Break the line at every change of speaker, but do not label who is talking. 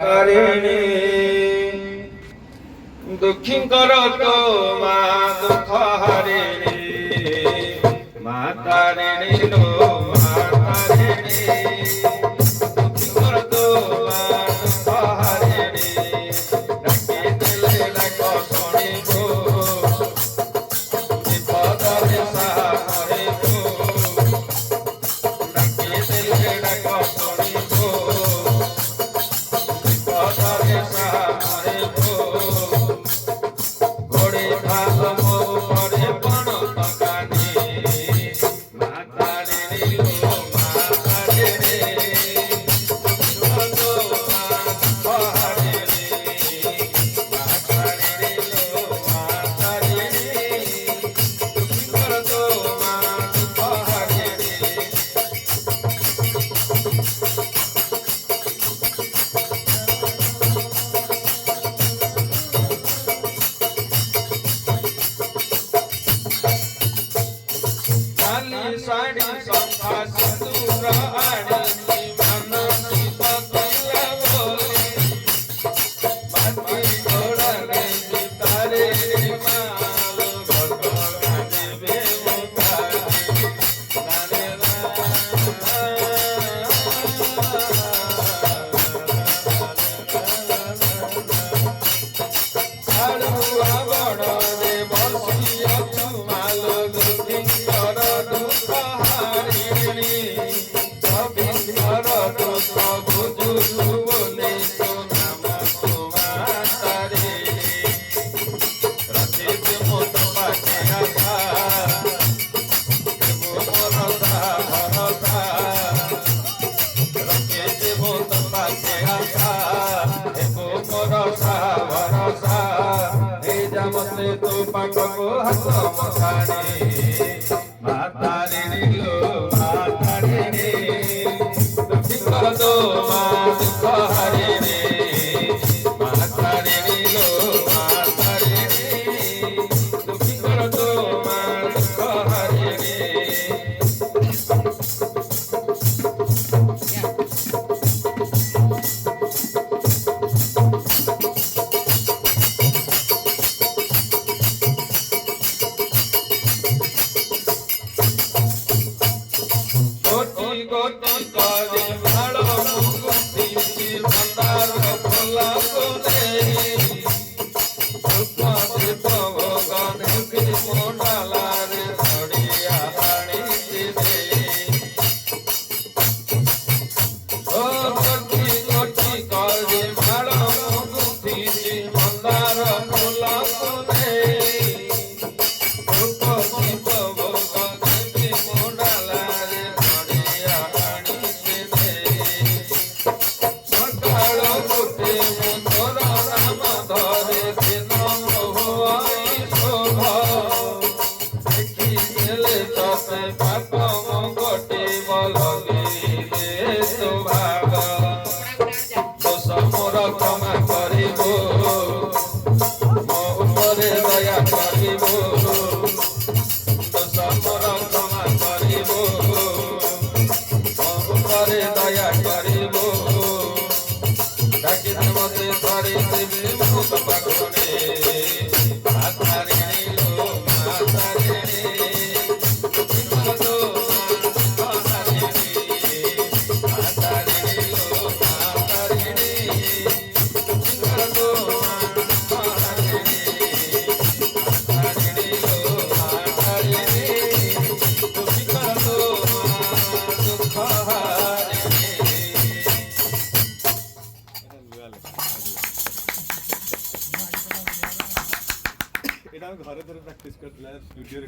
তারিণী দুঃখীঙ্কর তো মা দুঃখ হারিণী মা তারিণী লো মা তারিণী দুঃখীঙ্কর তো মা দুঃখ হারিণী ডাকি দিলে ডাক শুনিব বিপদরে সাহা করিব ডাকি দিলে ডাক শুনিব साड़ी संखा सिंदूर आणी मन पतिला बोले बाती घोड़ा रे तारे माल भगवान बे मुखारी नारे आड़ुआ बड़ रे बसिया माल दुखिंकर तो पाको हस मखानी माता रे लो माता रे दुखिंकर तो मा दुख हरिणी माता रे लो माता रे दुखिंकर तो मा दुख हरिणी गोटी करे भाड़ो मुक्ति भंडार भोला बोले दुख दीप भगवान के मोडाला रे धड़िया हाणी दे ओ गोटी करे भाड़ो मुक्ति भंडार भोला बोले दुख दीप भगवान के मोडाला रे क्षमा करिब मो उपरे दया करिब दोष मोर क्षमा करिब मो उपरे दया करिब डाकी मते धरि देबी मुख पाखरे माता रे लो माता रे
এটা আমি ঘরে ধরে প্র্যাকটিস করছিলাম স্টুডিও